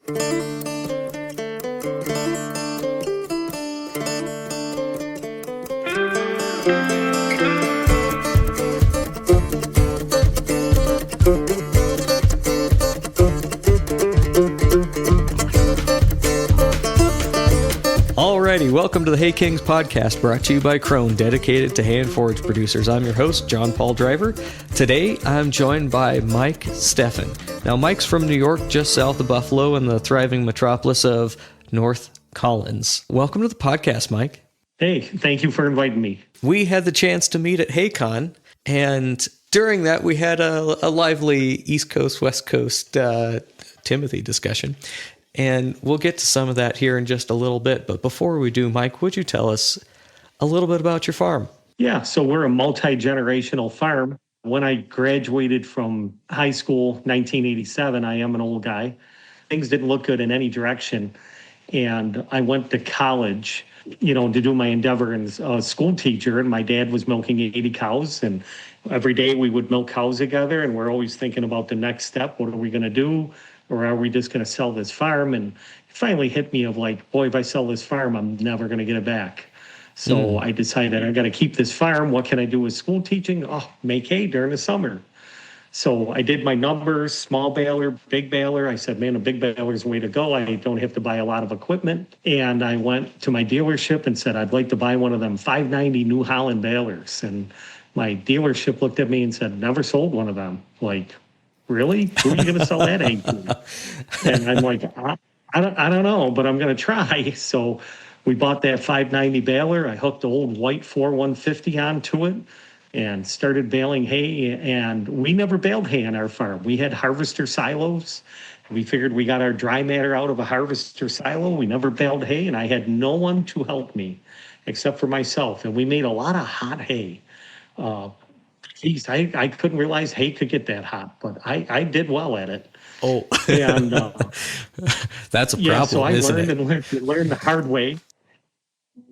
Alrighty, welcome to the Hay Kings podcast, brought to you by Krone, dedicated to hay and forage producers. I'm your host, Jon Paul Driver. Today, I'm joined by Mike Stefan. Now, Mike's from New York, just south of Buffalo, in the thriving metropolis of North Collins. Welcome to the podcast, Mike. Hey, thank you for inviting me. We had the chance to meet at HayCon, and during that, we had a lively East Coast, West Coast Timothy discussion. And we'll get to some of that here in just a little bit. But before we do, Mike, would you tell us a little bit about your farm? Yeah, so we're a multi-generational farm. When I graduated from high school, 1987, I am an old guy. Things didn't look good in any direction. And I went to college, to do my endeavor as a school teacher. And my dad was milking 80 cows. And every day we would milk cows together. And we're always thinking about the next step. What are we going to do? Or are we just going to sell this farm? And it finally hit me of like, boy, if I sell this farm, I'm never going to get it back. So I decided I got to keep this farm. What can I do with school teaching? Oh, make hay during the summer. So I did my numbers, small baler, big baler. I said, man, a big baler is the way to go. I don't have to buy a lot of equipment. And I went to my dealership and said, I'd like to buy one of them 590 New Holland balers. And my dealership looked at me and said, never sold one of them. Like, really? Who are you going to sell that hay to? And I'm like, I don't know, but I'm going to try. So we bought that 590 baler. I hooked the old white 4150 onto it and started baling hay. And we never baled hay on our farm. We had harvester silos. We figured we got our dry matter out of a harvester silo. We never baled hay, and I had no one to help me except for myself. And we made a lot of hot hay. Geez, I couldn't realize hay could get that hot, but I did well at it. Oh, and that's a problem, so I isn't learned it? and learned the hard way.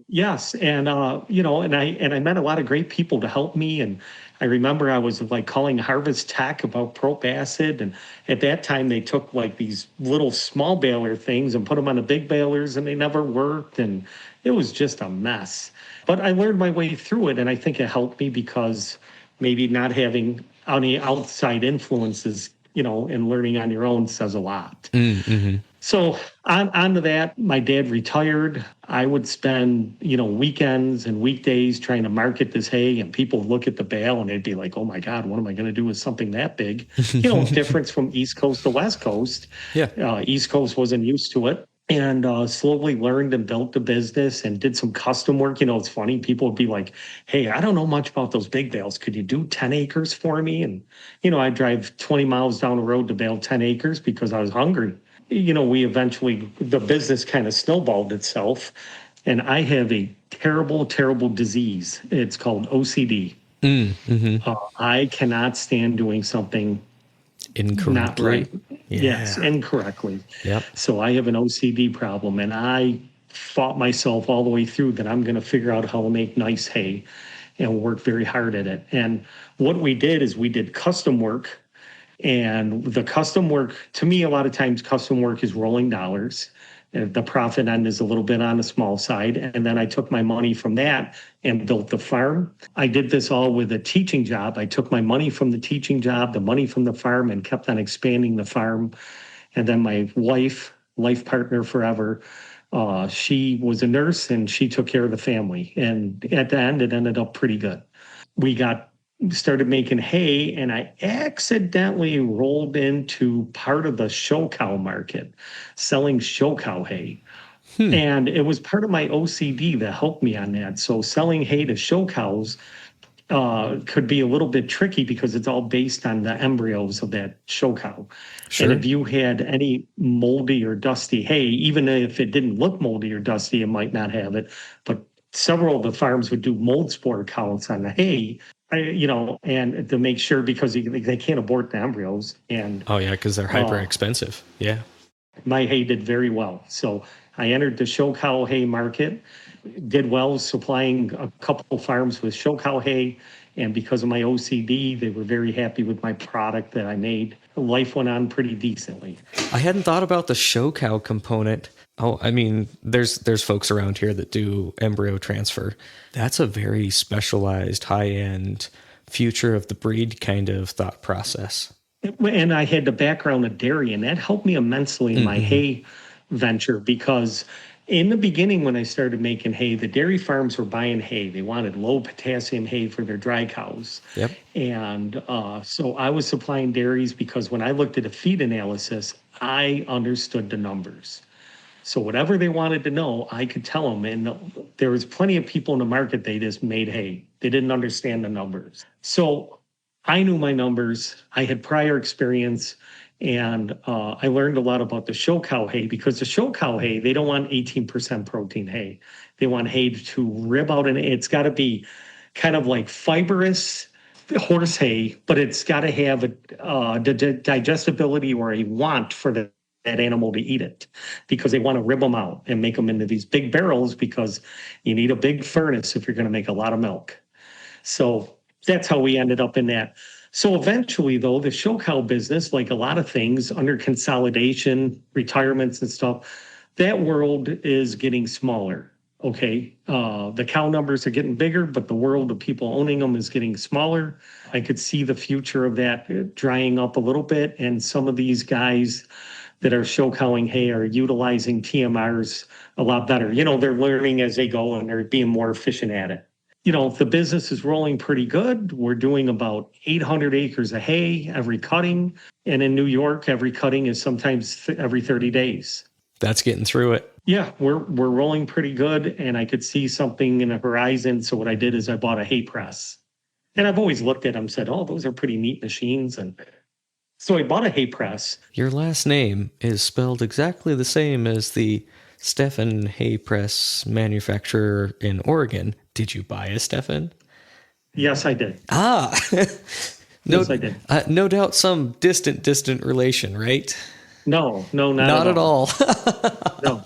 Yes, and I met a lot of great people to help me, and I remember I was like calling Harvest Tech about prop acid, and at that time they took like these little small baler things and put them on the big balers, and they never worked, and it was just a mess. But I learned my way through it, and I think it helped me because maybe not having any outside influences, and learning on your own says a lot. Mm-hmm. So on to that, my dad retired. I would spend, weekends and weekdays trying to market this hay, and people would look at the bale and they'd be like, oh my God, what am I going to do with something that big? Difference from East Coast to West Coast. Yeah. East Coast wasn't used to it. And slowly learned and built the business and did some custom work. It's funny. People would be like, hey, I don't know much about those big bales. Could you do 10 acres for me? And, I'd drive 20 miles down the road to bale 10 acres because I was hungry. The business kind of snowballed itself. And I have a terrible, terrible disease. It's called OCD. I cannot stand doing something incorrectly. Not right. Yeah. Yes, incorrectly. Yep. So I have an OCD problem, and I fought myself all the way through that I'm going to figure out how to make nice hay and work very hard at it. And what we did is we did custom work. And the custom work, to me, a lot of times custom work is rolling dollars. The profit end is a little bit on the small side. And then I took my money from that and built the farm. I did this all with a teaching job. I took my money from the teaching job, the money from the farm, and kept on expanding the farm. And then my life partner forever, she was a nurse and she took care of the family. And at the end, it ended up pretty good. We started making hay, and I accidentally rolled into part of the show cow market, selling show cow hay. And it was part of my OCD that helped me on that. So selling hay to show cows could be a little bit tricky because it's all based on the embryos of that show cow. Sure. And if you had any moldy or dusty hay, even if it didn't look moldy or dusty, it might not have it. But several of the farms would do mold spore counts on the hay, and to make sure, because they can't abort the embryos. And oh yeah, because they're hyper expensive. Yeah. My hay did very well. So I entered the show cow hay market, did well supplying a couple farms with show cow hay, And because of my OCD, they were very happy with my product that I made. Life went on pretty decently. I hadn't thought about the show cow component. Oh, I mean, there's folks around here that do embryo transfer. That's a very specialized, high-end, future of the breed kind of thought process. And I had the background of dairy, and that helped me immensely in my hay venture, because in the beginning, when I started making hay, the dairy farms were buying hay. They wanted low potassium hay for their dry cows. Yep. And so I was supplying dairies because when I looked at a feed analysis, I understood the numbers. So whatever they wanted to know, I could tell them. And there was plenty of people in the market, they just made hay. They didn't understand the numbers. So I knew my numbers. I had prior experience. And I learned a lot about the show cow hay, because the show cow hay, they don't want 18% protein hay. They want hay to rib out, and it's got to be kind of like fibrous horse hay, but it's got to have the digestibility or a want for that animal to eat it, because they want to rib them out and make them into these big barrels, because you need a big furnace if you're going to make a lot of milk. So that's how we ended up in that. So eventually, though, the show cow business, like a lot of things, under consolidation, retirements and stuff, that world is getting smaller, okay? The cow numbers are getting bigger, but the world of people owning them is getting smaller. I could see the future of that drying up a little bit, and some of these guys that are show cowing hay are utilizing TMRs a lot better. You know, they're learning as they go, and they're being more efficient at it. You know, the business is rolling pretty good. We're doing about 800 acres of hay every cutting. And in New York, every cutting is sometimes every 30 days. That's getting through it. Yeah, we're rolling pretty good. And I could see something in the horizon. So what I did is I bought a hay press. And I've always looked at them and said, oh, those are pretty neat machines. And so I bought a hay press. Your last name is spelled exactly the same as the Stefan hay press manufacturer in Oregon. Did you buy a Stefan? Yes, I did. No, yes, I did. No doubt some distant relation, right? No, not at all. No,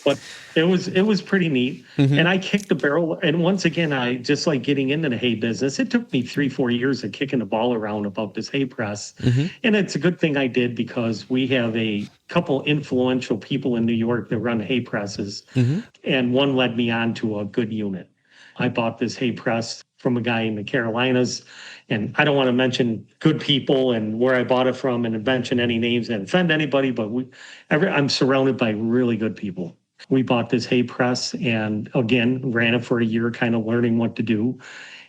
but it was pretty neat. Mm-hmm. And I kicked the barrel. And once again, I just like getting into the hay business. It took me 3-4 years of kicking the ball around about this hay press. Mm-hmm. And it's a good thing I did, because we have a couple influential people in New York that run hay presses. Mm-hmm. And one led me on to a good unit. I bought this hay press from a guy in the Carolinas, and I don't want to mention good people and where I bought it from and mention any names and offend anybody, but I'm surrounded by really good people. We bought this hay press and, again, ran it for a year, kind of learning what to do.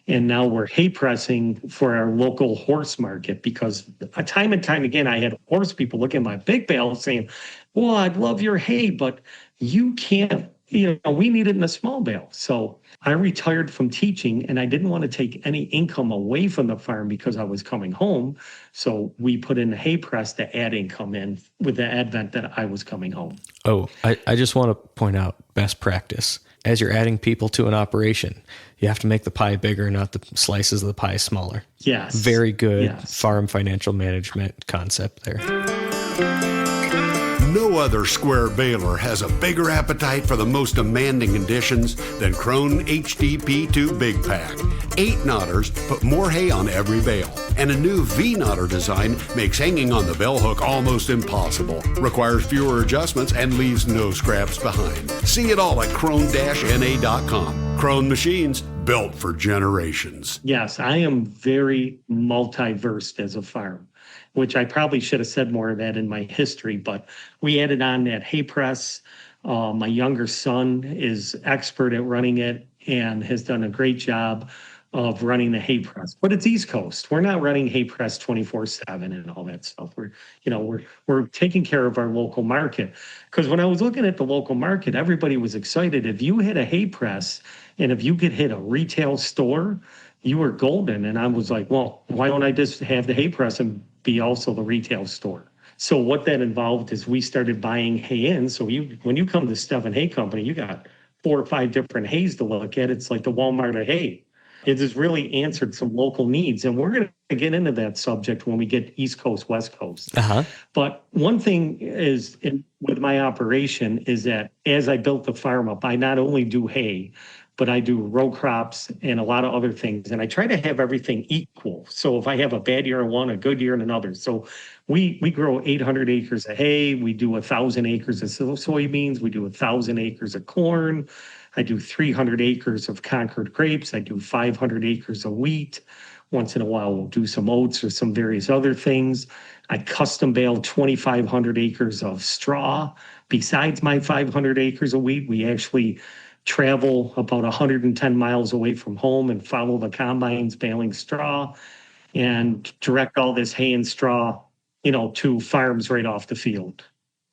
And now we're hay pressing for our local horse market, because time and time again, I had horse people look at my big bale saying, well, I'd love your hay, but you can't, we need it in a small bale. So I retired from teaching, and I didn't want to take any income away from the farm because I was coming home. So we put in a hay press to add income in with the advent that I was coming home. Oh, I just want to point out best practice. As you're adding people to an operation, you have to make the pie bigger, not the slices of the pie smaller. Yes. Very good farm financial management concept there. No other square baler has a bigger appetite for the most demanding conditions than Krone HDP2 Big Pack. 8 knotters put more hay on every bale, and a new V-knotter design makes hanging on the bell hook almost impossible, requires fewer adjustments, and leaves no scraps behind. See it all at krone-na.com. Krone machines, built for generations. Yes, I am very multi-versed as a farm, which I probably should have said more of that in my history, but we added on that hay press. My younger son is expert at running it and has done a great job of running the hay press. But it's East Coast. We're not running hay press 24/7 and all that stuff. We're taking care of our local market. Because when I was looking at the local market, everybody was excited. If you hit a hay press and if you could hit a retail store, you were golden. And I was like, well, why don't I just have the hay press and be also the retail store? So what that involved is we started buying hay in. So when you come to Stefan Hay Company, you got 4 or 5 different hays to look at. It's like the Walmart of hay. It has really answered some local needs. And we're going to get into that subject when we get East Coast, West Coast. Uh-huh. But one thing is with my operation is that as I built the farm up, I not only do hay, but I do row crops and a lot of other things. And I try to have everything equal. So if I have a bad year in one, a good year in another. So we grow 800 acres of hay. We do 1,000 acres of soybeans. We do 1,000 acres of corn. I do 300 acres of Concord grapes. I do 500 acres of wheat. Once in a while, we'll do some oats or some various other things. I custom bale 2,500 acres of straw. Besides my 500 acres of wheat, we actually travel about 110 miles away from home and follow the combines baling straw and direct all this hay and straw, to farms right off the field.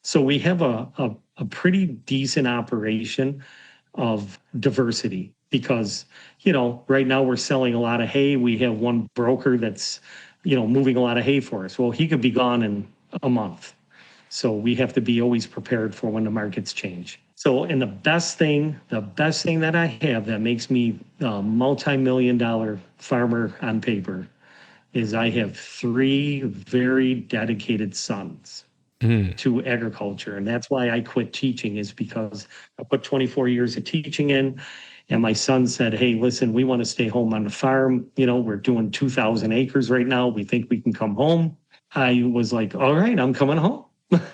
So we have a pretty decent operation of diversity because, right now we're selling a lot of hay. We have one broker that's, moving a lot of hay for us. Well, he could be gone in a month. So we have to be always prepared for when the markets change. So, and the best thing that I have that makes me a multi-million-dollar farmer on paper is I have 3 very dedicated sons to agriculture. And that's why I quit teaching, is because I put 24 years of teaching in. And my son said, hey, listen, we want to stay home on the farm. We're doing 2,000 acres right now. We think we can come home. I was like, all right, I'm coming home.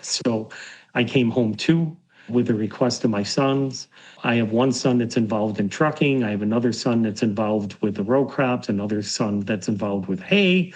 So I came home too with a request of my sons. I have one son that's involved in trucking. I have another son that's involved with the row crops, another son that's involved with hay.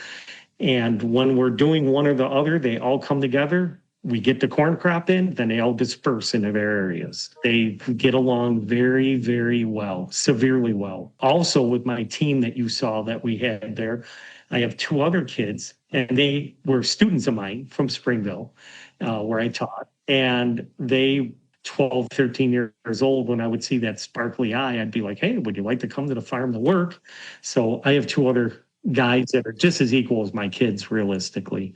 And when we're doing one or the other, they all come together. We get the corn crop in, then they all disperse into their areas. They get along very, very well, severely well. Also with my team that you saw that we had there, I have 2 other kids, and they were students of mine from Springville, where I taught. And they, 12, 13 years old, when I would see that sparkly eye, I'd be like, hey, would you like to come to the farm to work? So I have 2 other guys that are just as equal as my kids, realistically,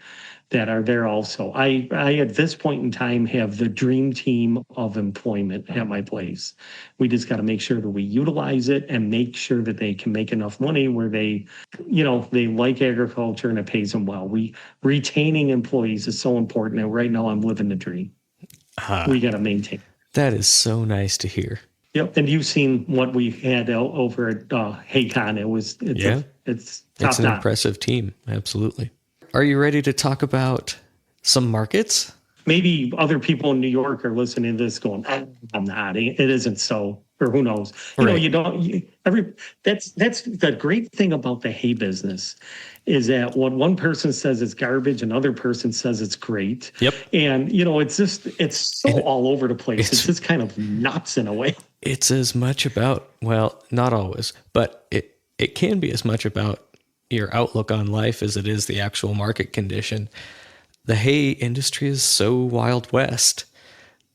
that are there also. I at this point in time have the dream team of employment at my place. We just got to make sure that we utilize it and make sure that they can make enough money where they like agriculture and it pays them well. Retaining employees is so important, and right now I'm living the dream. We got to maintain. That is so nice to hear. Yep, and you've seen what we had over at Haycon. It's top an notch. Impressive team, absolutely. Are you ready to talk about some markets? Maybe other people in New York are listening to this going, I'm not. It isn't so, or who knows? Right. That's the great thing about the hay business is that when one person says it's garbage, another person says it's great. Yep. And it's so all over the place. It's just kind of nuts in a way. It's as much about, well, not always, but it can be as much about your outlook on life as it is the actual market condition. The hay industry is so Wild West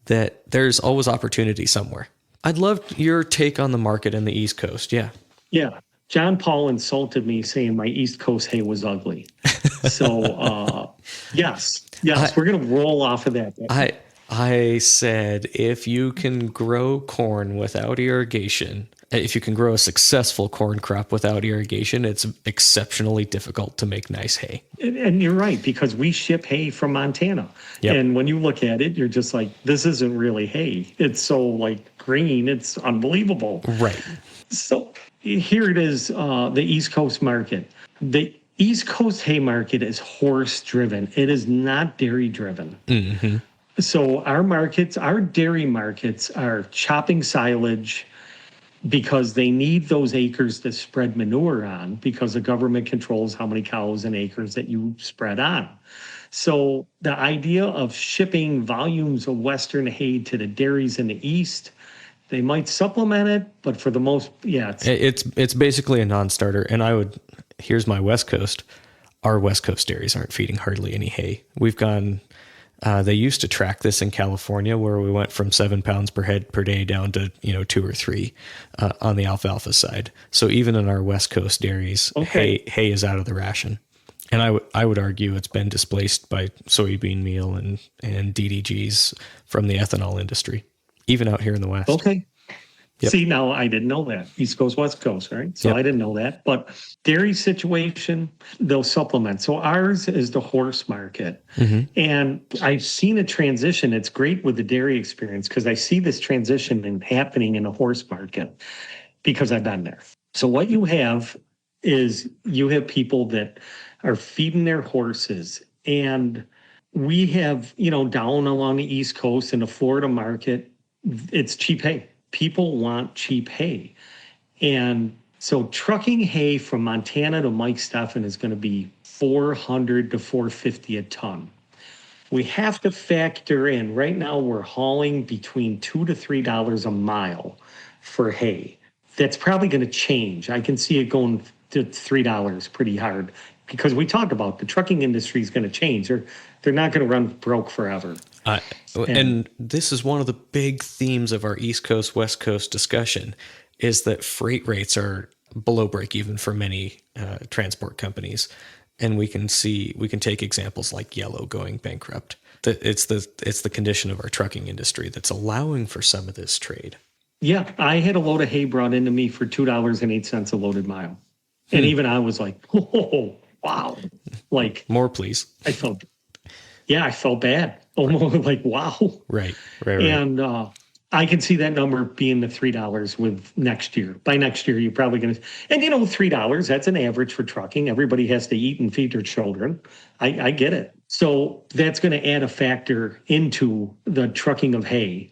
that there's always opportunity somewhere. I'd love your take on the market in the East Coast. Yeah. Yeah. Jon Paul insulted me saying my East Coast hay was ugly. So, yes, we're going to roll off of that. I said, if you can grow corn without irrigation, if you can grow a successful corn crop without irrigation, it's exceptionally difficult to make nice hay. And you're right, because we ship hay from Montana. Yep. And when you look at it, you're just like, this isn't really hay. It's so green. It's unbelievable. Right. So here it is, the East Coast market. The East Coast hay market is horse driven. It is not dairy driven. Mm-hmm. So our dairy markets are chopping silage because they need those acres to spread manure on, because the government controls how many cows and acres that you spread on. So the idea of shipping volumes of Western hay to the dairies in the East, they might supplement it, but for the most, it's basically a non-starter. And here's my West Coast. Our West Coast dairies aren't feeding hardly any hay. We've gone. They used to track this in California, where we went from 7 pounds per head per day down to 2 or 3 on the alfalfa side. So even in our West Coast dairies, hay is out of the ration, and I would argue it's been displaced by soybean meal and DDGs from the ethanol industry, even out here in the West. Okay. Yep. See, now I didn't know that. East Coast, West Coast, right? So Yep. I didn't know that. But dairy situation, they'll supplement. So ours is the horse market. Mm-hmm. And I've seen a transition. It's great with the dairy experience because I see this transition happening in the horse market. because I've been there. So what you have is you have people that are feeding their horses, and we have, down along the East Coast in the Florida market, it's cheap hay. People want cheap hay. And so trucking hay from Montana to Mike Stefan is going to be $400 to $450 a ton. We have to factor in, right now we're hauling between $2 to $3 a mile for hay. That's probably going to change. I can see it going to $3 pretty hard, because we talked about the trucking industry is going to change. They're not going to run broke forever. And this is one of the big themes of our East Coast, West Coast discussion, is that freight rates are below break even for many transport companies. And we can take examples like Yellow going bankrupt. It's the condition of our trucking industry that's allowing for some of this trade. Yeah, I had a load of hay brought into me for $2.08 a loaded mile. And even I was like, oh, wow. Like, more, please. I felt bad. Almost like, wow. Right. And I can see that number being the $3 with next year. By next year, you're probably going to, and $3, that's an average for trucking. Everybody has to eat and feed their children. I get it. So that's going to add a factor into the trucking of hay,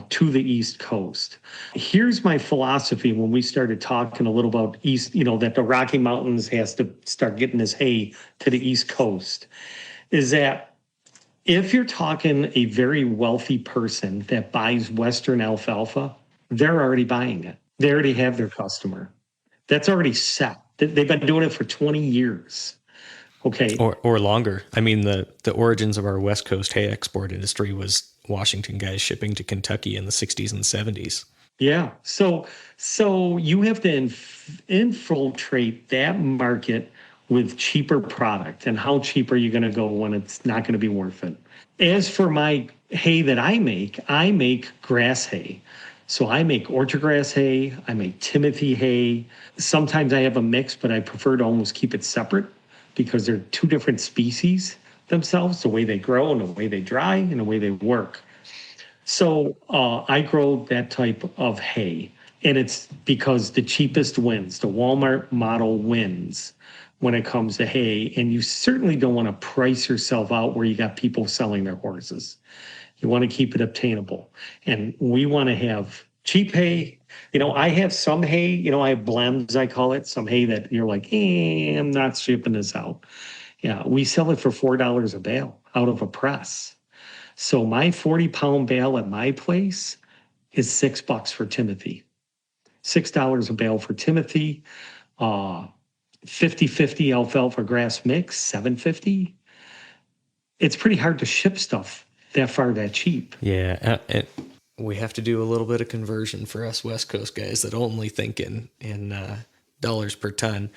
to the East Coast. Here's my philosophy when we started talking a little about East, that the Rocky Mountains has to start getting this hay to the East Coast, is that if you're talking a very wealthy person that buys Western alfalfa, they're already buying it. They already have their customer. That's already set. They've been doing it for 20 years. Okay. Or longer. I mean, the origins of our West Coast hay export industry was Washington guys shipping to Kentucky in the 60s and 70s. Yeah. So you have to infiltrate that market with cheaper product. And how cheap are you going to go when it's not going to be worth it? As for my hay that I make grass hay. So I make orchard grass hay. I make Timothy hay. Sometimes I have a mix, but I prefer to almost keep it separate because they're two different species themselves, the way they grow and the way they dry and the way they work. So I grow that type of hay, and it's because the cheapest wins. The Walmart model wins when it comes to hay, and you certainly don't want to price yourself out where you got people selling their horses. You want to keep it obtainable, and we want to have cheap hay. I have some hay, I have blends, I call it, some hay that you're like, I'm not shipping this out. Yeah, we sell it for $4 a bale out of a press. So my 40-pound bale at my place is $6 for Timothy. $6 a bale for Timothy. 50-50 alfalfa grass mix, $7.50. It's pretty hard to ship stuff that far that cheap. Yeah, we have to do a little bit of conversion for us West Coast guys that only think in dollars per ton.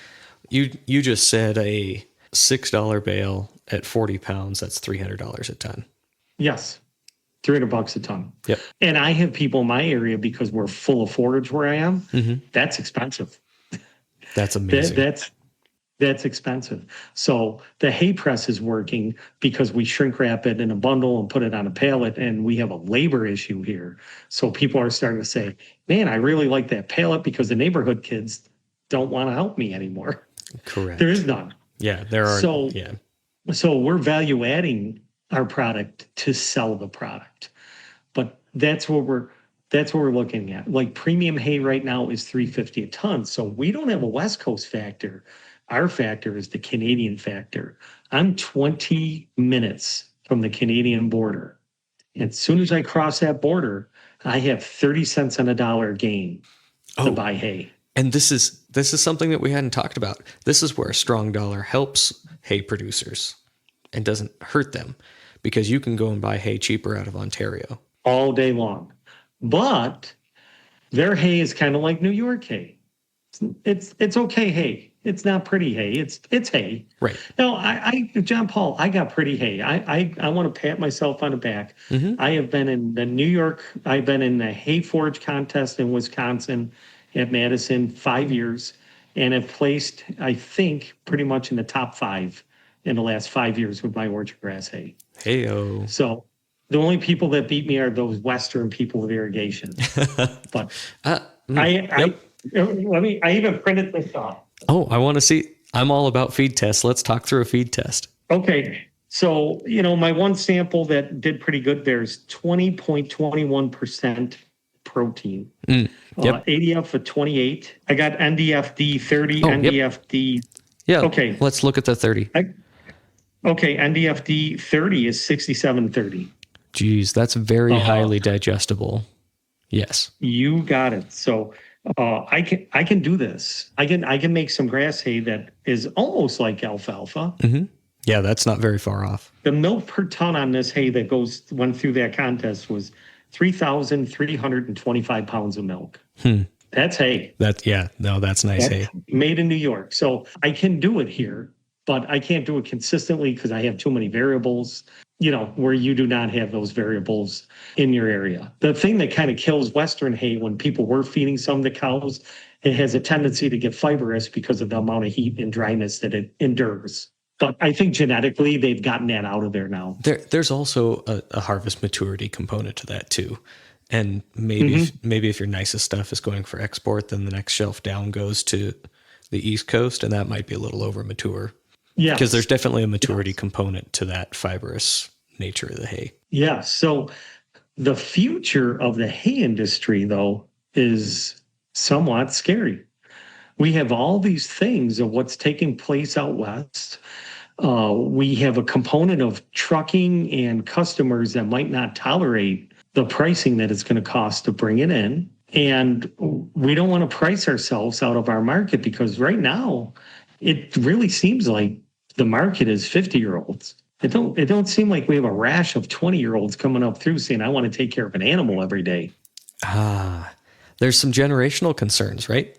You just said a $6 bale at 40 pounds, that's $300 a ton. Yes, $300 a ton. Yep. And I have people in my area, because we're full of forage where I am, that's expensive. That's amazing. That's expensive. So the hay press is working because we shrink wrap it in a bundle and put it on a pallet, and we have a labor issue here. So people are starting to say, man, I really like that pallet because the neighborhood kids don't want to help me anymore. Correct. There is none. Yeah, there are. So we're value adding our product to sell the product. But that's what we're looking at. Like premium hay right now is $350 a ton. So we don't have a West Coast factor. Our factor is the Canadian factor. I'm 20 minutes from the Canadian border. And as soon as I cross that border, I have 30 cents on a dollar gain to buy hay. And this is something that we hadn't talked about. This is where a strong dollar helps hay producers and doesn't hurt them, because you can go and buy hay cheaper out of Ontario all day long. But their hay is kind of like New York hay. It's okay hay. It's not pretty hay. It's hay. Right. No, Jon Paul, I got pretty hay. I want to pat myself on the back. I have been in I've been in the hay forage contest in Wisconsin at Madison 5 years, and have placed, I think, pretty much in the top 5 in the last 5 years with my orchard grass hay. Hey-o. So the only people that beat me are those Western people with irrigation. But I even printed this off. Oh, I want to see. I'm all about feed tests. Let's talk through a feed test. Okay. So, my one sample that did pretty good, there's 20.21% protein. Yep. ADF of 28. I got NDFD 30, Oh, yep. NDFD. Yeah. Okay. Let's look at the 30. Okay. NDFD 30 is 6730. Geez, that's very highly digestible. Yes. You got it. So I can do this. I can make some grass hay that is almost like alfalfa. Mm-hmm. Yeah, that's not very far off. The milk per ton on this hay that went through that contest was 3,325 pounds of milk. That's hay. That's nice hay. Made in New York. So I can do it here, but I can't do it consistently because I have too many variables, where you do not have those variables in your area. The thing that kind of kills Western hay when people were feeding some of the cows, it has a tendency to get fibrous because of the amount of heat and dryness that it endures. But I think genetically they've gotten that out of there now. There's also a harvest maturity component to that too. And maybe if your nicest stuff is going for export, then the next shelf down goes to the East Coast, and that might be a little over mature. Yeah. Because there's definitely a maturity component to that fibrous nature of the hay. Yeah. So the future of the hay industry, though, is somewhat scary. We have all these things of what's taking place out west. We have a component of trucking and customers that might not tolerate the pricing that it's going to cost to bring it in. And we don't want to price ourselves out of our market because right now it really seems like the market is 50-year-olds. It don't seem like we have a rash of 20-year-olds coming up through saying, I want to take care of an animal every day. There's some generational concerns, right?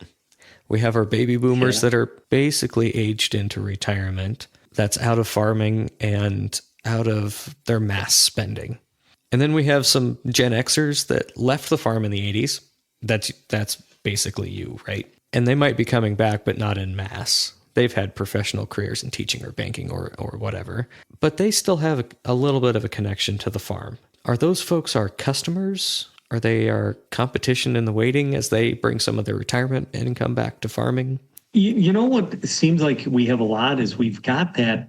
We have our baby boomers that are basically aged into retirement. That's out of farming and out of their mass spending. And then we have some Gen Xers that left the farm in the 80s. That's basically you, right? And they might be coming back, but not in mass. They've had professional careers in teaching or banking or whatever, but they still have a little bit of a connection to the farm. Are those folks our customers? Are they our competition in the waiting as they bring some of their retirement income back to farming? You know what it seems like we have a lot is we've got a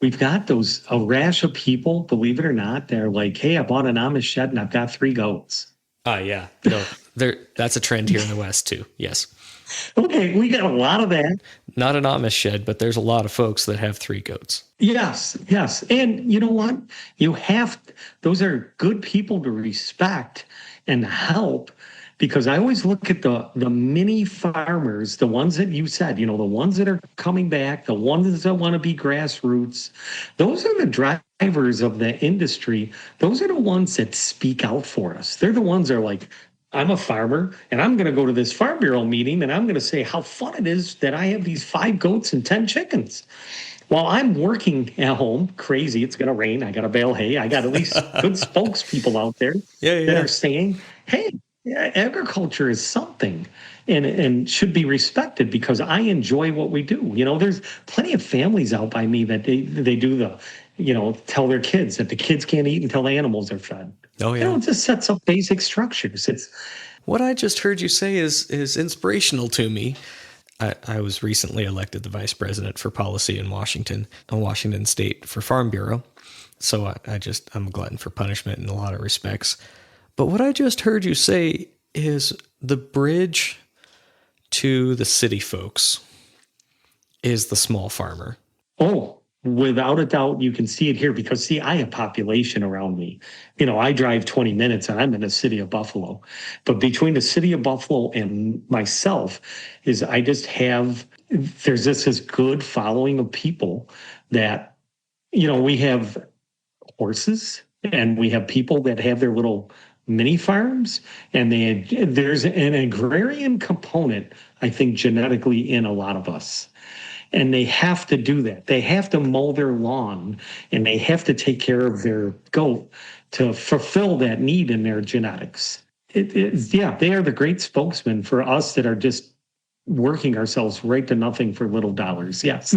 rash of people, believe it or not, they're like, hey, I bought an Amish shed and I've got 3 goats. Yeah. No, that's a trend here in the West too. Yes. Okay, we got a lot of that. Not an Amish shed, but there's a lot of folks that have 3 goats. Yes. And you know what? Those are good people to respect and help, because I always look at the mini farmers, the ones that you said, the ones that are coming back, the ones that want to be grassroots. Those are the drivers of the industry. Those are the ones that speak out for us. They're the ones that are like, I'm a farmer and I'm going to go to this Farm Bureau meeting and I'm going to say how fun it is that I have these 5 goats and 10 chickens. While I'm working at home, crazy, it's going to rain, I got to bale hay, I got at least good spokespeople out there that are saying, hey, agriculture is something and should be respected because I enjoy what we do. There's plenty of families out by me that they do tell their kids that the kids can't eat until the animals are fed. Oh, yeah. It just sets up basic structures. What I just heard you say is inspirational to me. I was recently elected the vice president for policy in Washington State for Farm Bureau. So I'm a glutton for punishment in a lot of respects. But what I just heard you say is the bridge to the city folks is the small farmer. Oh, without a doubt, you can see it here because, I have population around me. I drive 20 minutes and I'm in the city of Buffalo. But between the city of Buffalo and myself there's this good following of people that, we have horses and we have people that have their little mini farms, and there's an agrarian component, I think, genetically in a lot of us. And they have to do that. They have to mow their lawn and they have to take care of their goat to fulfill that need in their genetics. They are the great spokesman for us that are just working ourselves right to nothing for little dollars. Yes.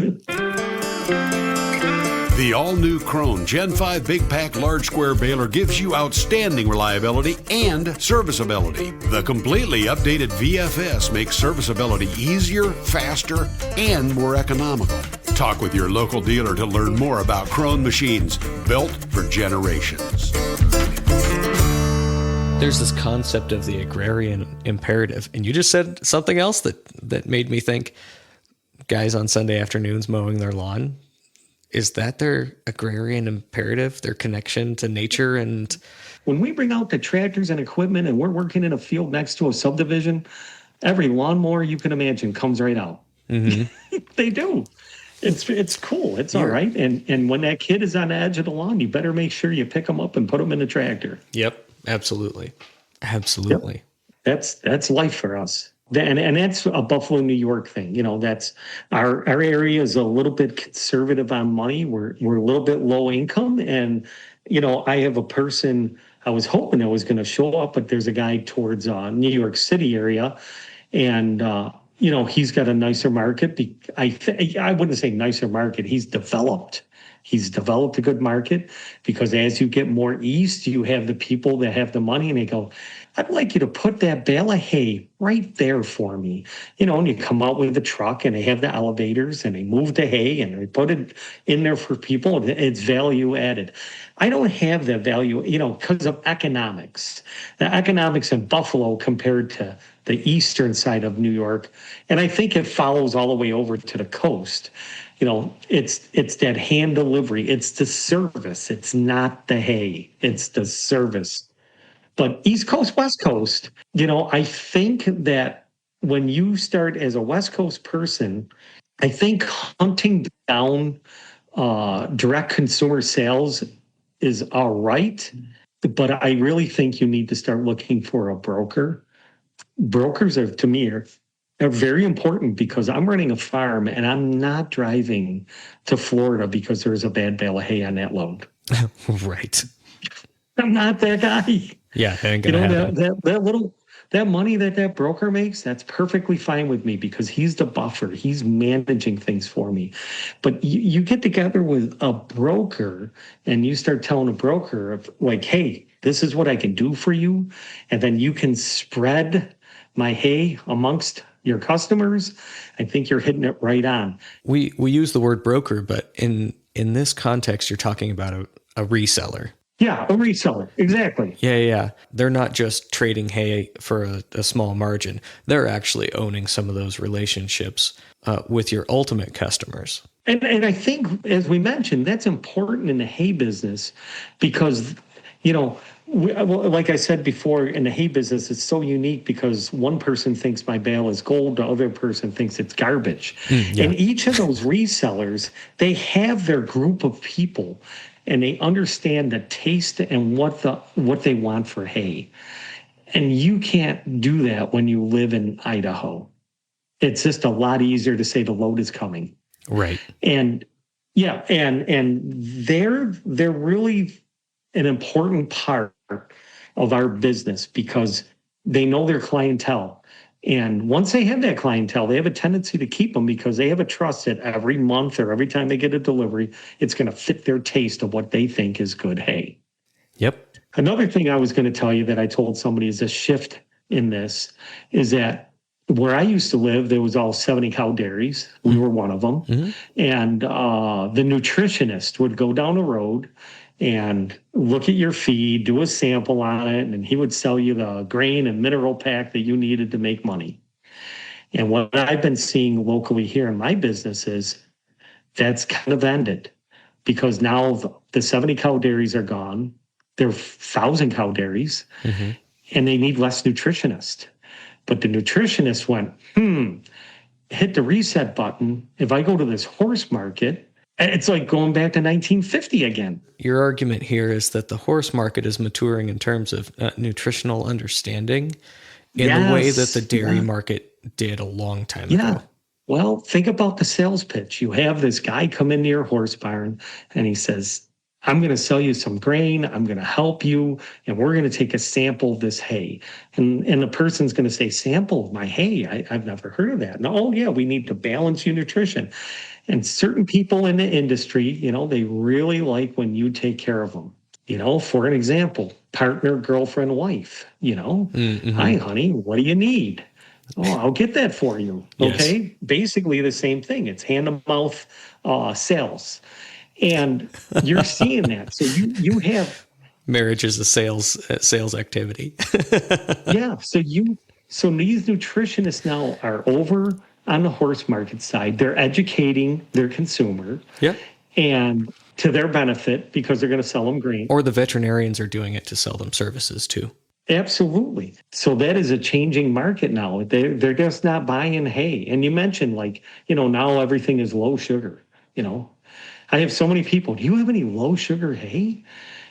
The all-new Krone Gen 5 Big Pack Large Square Baler gives you outstanding reliability and serviceability. The completely updated VFS makes serviceability easier, faster, and more economical. Talk with your local dealer to learn more about Krone machines built for generations. There's this concept of the agrarian imperative, and you just said something else that made me think, guys on Sunday afternoons mowing their lawn, is that their agrarian imperative, their connection to nature? And when we bring out the tractors and equipment and we're working in a field next to a subdivision, every lawnmower you can imagine comes right out. Mm-hmm. They do. It's cool. It's all right. And when that kid is on the edge of the lawn, you better make sure you pick them up and put them in the tractor. Yep, absolutely. Absolutely. Yep. That's life for us. And that's a Buffalo, New York thing. You know, that's our area is a little bit conservative on money. We're a little bit low income. And, you know, I have a person I was hoping that was going to show up, but there's a guy towards New York City area. And, you know, he's got a nicer market. I wouldn't say nicer market. He's developed a good market because as you get more east, you have the people that have the money and they go, I'd like you to put that bale of hay right there for me. You know, and you come out with the truck and they have the elevators and they move the hay and they put it in there for people. It's value added. I don't have that value, you know, because of economics. The economics in Buffalo compared to the eastern side of New York. And I think it follows all the way over to the coast. You know, it's that hand delivery. It's the service. It's not the hay. It's the service. But East Coast, West Coast, you know, I think that when you start as a West Coast person, I think hunting down direct consumer sales is all right. But I really think you need to start looking for a broker. Brokers are, to me, are very important because I'm running a farm and I'm not driving to Florida because there's a bad bale of hay on that load. Right. I'm not that guy. Yeah, ain't gonna happen. That money that broker makes, that's perfectly fine with me because he's the buffer. He's managing things for me. But you get together with a broker and you start telling a broker like, hey, this is what I can do for you. And then you can spread my hay amongst your customers. I think you're hitting it right on. We use the word broker, but in this context, you're talking about a reseller. Yeah, a reseller. Exactly. Yeah. They're not just trading hay for a small margin. They're actually owning some of those relationships with your ultimate customers. And I think, as we mentioned, that's important in the hay business because, you know, like I said before, in the hay business, it's so unique because one person thinks my bale is gold, the other person thinks it's garbage. Yeah. And each of those resellers, they have their group of people and they understand the taste and what they want for hay. And you can't do that when you live in Idaho. It's just a lot easier to say the load is coming. Right. And yeah, and they're really an important part of our business because they know their clientele. And once they have that clientele, they have a tendency to keep them because they have a trust that every month or every time they get a delivery, it's going to fit their taste of what they think is good hay. Yep. Another thing I was going to tell you that I told somebody is a shift in this is that where I used to live, there was all 70 cow dairies. We were one of them. Mm-hmm. And the nutritionist would go down the road and look at your feed, do a sample on it, and he would sell you the grain and mineral pack that you needed to make money. And what I've been seeing locally here in my business is that's kind of ended because now the 70 cow dairies are gone. There are 1,000 cow dairies, mm-hmm. and they need less nutritionists. But the nutritionist went, hit the reset button. If I go to this horse market, it's like going back to 1950 again. Your argument here is that the horse market is maturing in terms of nutritional understanding in the way that the dairy market did a long time ago. Well, think about the sales pitch. You have this guy come into your horse barn and he says, I'm going to sell you some grain. I'm going to help you. And we're going to take a sample of this hay. And the person's going to say, sample of my hay? I've never heard of that. And, oh, yeah, we need to balance your nutrition. And certain people in the industry, they really like when you take care of them. For an example, partner, girlfriend, wife, hi, honey, what do you need? Oh, I'll get that for you. Okay. Yes. Basically the same thing. It's hand to mouth sales. And you're seeing that. So you have, Marriage is a sales activity. yeah. So these nutritionists now are over on the horse market side. They're educating their consumer. Yeah. And to their benefit, because they're going to sell them grain. Or the veterinarians are doing it to sell them services too. Absolutely. So that is a changing market now. They're just not buying hay. And you mentioned now everything is low sugar. I have so many people, do you have any low sugar hay?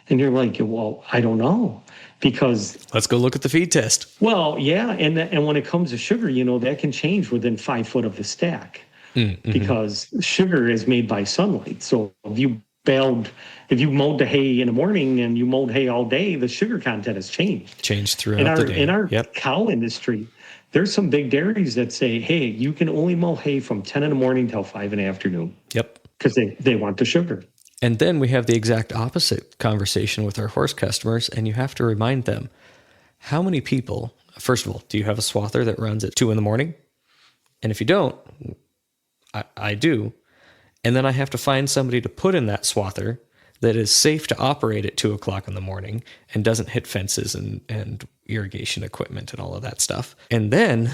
And you're like, well, I don't know, because let's go look at the feed test. Well, yeah. And when it comes to sugar, that can change within 5 foot of the stack, because sugar is made by sunlight. So if you mowed the hay in the morning and you mowed hay all day, the sugar content has changed throughout the day. In our cow industry, there's some big dairies that say, hey, you can only mow hay from 10 in the morning till 5 in the afternoon. Yep. Because they want the sugar. And then we have the exact opposite conversation with our horse customers, and you have to remind them, how many people, first of all, do you have a swather that runs at 2 in the morning? And if you don't, I do. And then I have to find somebody to put in that swather that is safe to operate at 2 o'clock in the morning and doesn't hit fences and irrigation equipment and all of that stuff. And then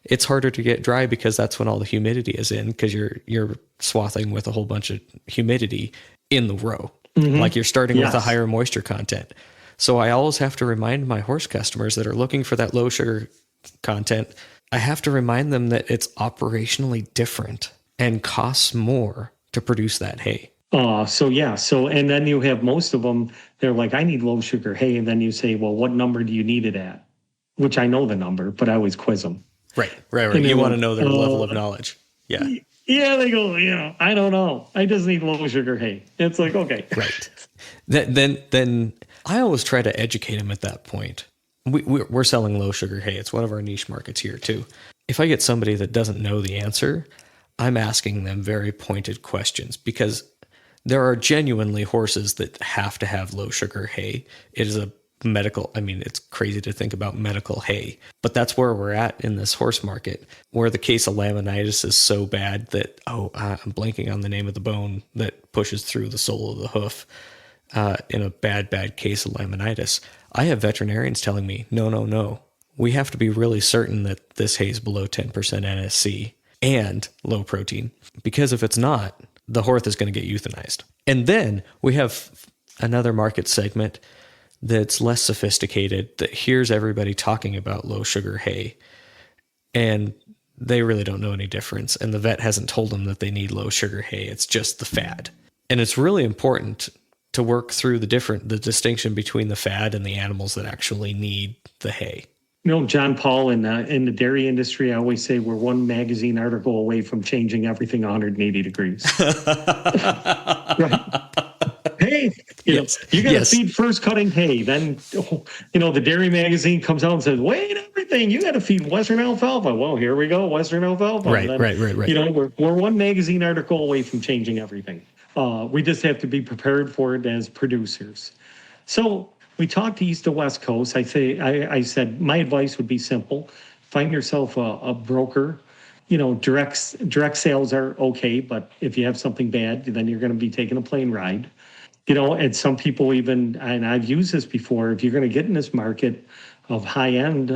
it's harder to get dry because that's when all the humidity is in, because you're swathing with a whole bunch of humidity in the row. Like you're starting with a higher moisture content. So I always have to remind my horse customers that are looking for that low sugar content, I have to remind them that it's operationally different and costs more to produce that hay. So, and then you have most of them, they're like, I need low sugar hay. And then you say, well, what number do you need it at? Which I know the number, but I always quiz them. Right. You want to know their level of knowledge. Yeah. Yeah, they go, I don't know. I just need low sugar hay. It's like, okay. Right. Then I always try to educate them at that point. We're selling low sugar hay. It's one of our niche markets here too. If I get somebody that doesn't know the answer, I'm asking them very pointed questions, because there are genuinely horses that have to have low sugar hay. It is a medical, it's crazy to think about medical hay, but that's where we're at in this horse market, where the case of laminitis is so bad that, I'm blanking on the name of the bone that pushes through the sole of the hoof, in a bad case of laminitis. I have veterinarians telling me, no, we have to be really certain that this hay is below 10% NSC and low protein, because if it's not, the horse is going to get euthanized. And then we have another market segment that's less sophisticated, that hears everybody talking about low sugar hay, and they really don't know any difference. And the vet hasn't told them that they need low sugar hay. It's just the fad. And it's really important to work through the distinction between the fad and the animals that actually need the hay. Jon Paul, in the dairy industry, I always say we're one magazine article away from changing everything 180 degrees. Right. Hey, you got to feed first cutting hay. Then, the dairy magazine comes out and says, wait, everything, you got to feed Western alfalfa. Well, here we go, Western alfalfa. Right. We're one magazine article away from changing everything. We just have to be prepared for it as producers. So we talked east to west coast. I said my advice would be simple: find yourself a broker. Direct sales are okay, but if you have something bad, then you're going to be taking a plane ride. And some people even, and I've used this before, if you're going to get in this market of high end,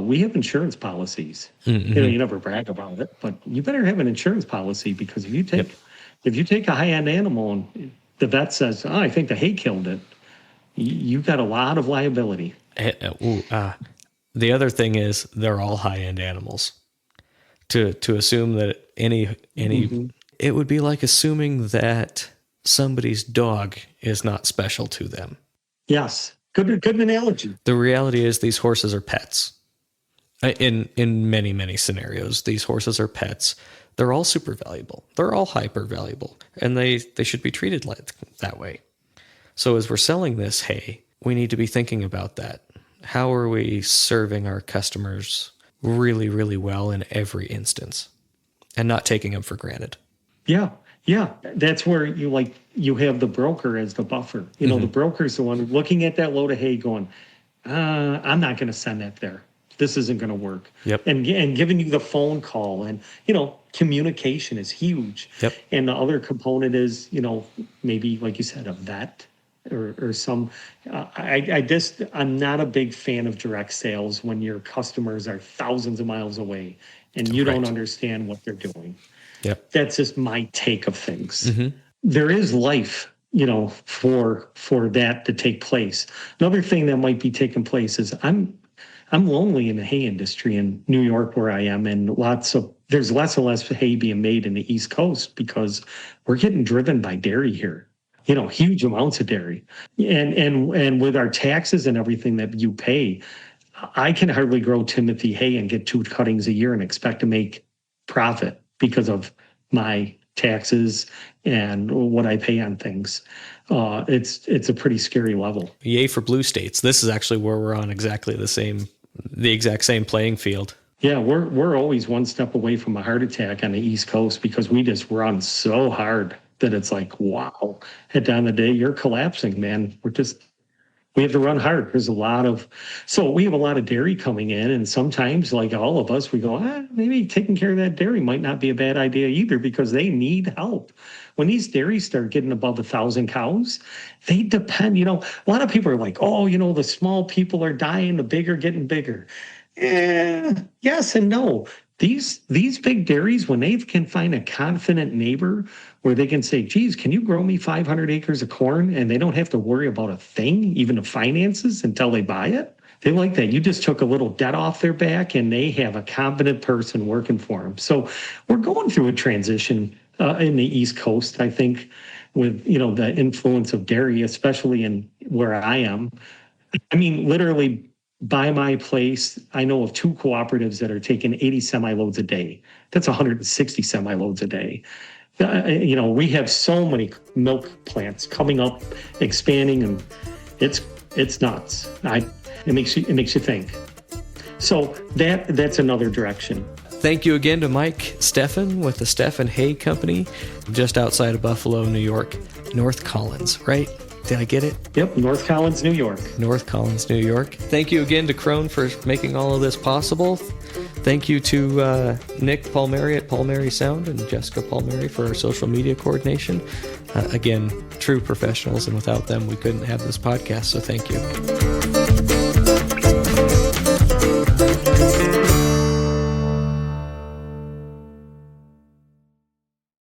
we have insurance policies. You never brag about it, but you better have an insurance policy, because if you take a high end animal and the vet says, I think the hay killed it, you got a lot of liability. The other thing is they're all high end animals. To assume that any it would be like assuming that somebody's dog is not special to them. Yes. Good analogy. The reality is these horses are pets. In many, many scenarios, these horses are pets. They're all super valuable. They're all hyper valuable, and they should be treated like that way. So as we're selling this hay, we need to be thinking about that. How are we serving our customers really, really well in every instance, and not taking them for granted? Yeah. Yeah. That's where you have the broker as the buffer. The broker's the one looking at that load of hay going, I'm not going to send that there. This isn't going to work. Yep. And giving you the phone call and, communication is huge. Yep. And the other component is, maybe like you said, a vet or some, I'm not a big fan of direct sales when your customers are thousands of miles away and you don't understand what they're doing. Yep. That's just my take of things. There is life, for that to take place. Another thing that might be taking place is I'm lonely in the hay industry in New York where I am, and there's less and less hay being made in the East Coast because we're getting driven by dairy here. Huge amounts of dairy. And with our taxes and everything that you pay, I can hardly grow Timothy hay and get 2 cuttings a year and expect to make profit because of my taxes and what I pay on things. It's a pretty scary level. Yay for blue states. This is actually where we're on exactly the exact same playing field. Yeah, we're always one step away from a heart attack on the East Coast because we just run so hard that it's like, wow, at the end of the day, you're collapsing, man. We have to run hard. So we have a lot of dairy coming in, and sometimes, like all of us, we go, maybe taking care of that dairy might not be a bad idea either because they need help. When these dairies start getting above 1,000 cows, they depend, a lot of people are like, the small people are dying, the big are getting bigger. Yes and no. These big dairies, when they can find a confident neighbor where they can say, geez, can you grow me 500 acres of corn? And they don't have to worry about a thing, even the finances, until they buy it. They like that. You just took a little debt off their back and they have a competent person working for them. So we're going through a transition in the East Coast, I think, with, the influence of dairy, especially in where I am. I mean, literally, by my place, I know of 2 cooperatives that are taking 80 semi-loads a day. That's 160 semi-loads a day. We have so many milk plants coming up, expanding, and it's nuts. It makes you think. So that's another direction. Thank you again to Mike Stefan with the Stefan Hay Company, just outside of Buffalo, New York, North Collins, right? Did I get it? Yep, North Collins, New York. North Collins, New York. Thank you again to Crone for making all of this possible. Thank you to Nick Palmieri at Palmieri Sound and Jessica Palmieri for our social media coordination. Again, true professionals, and without them, we couldn't have this podcast, so thank you.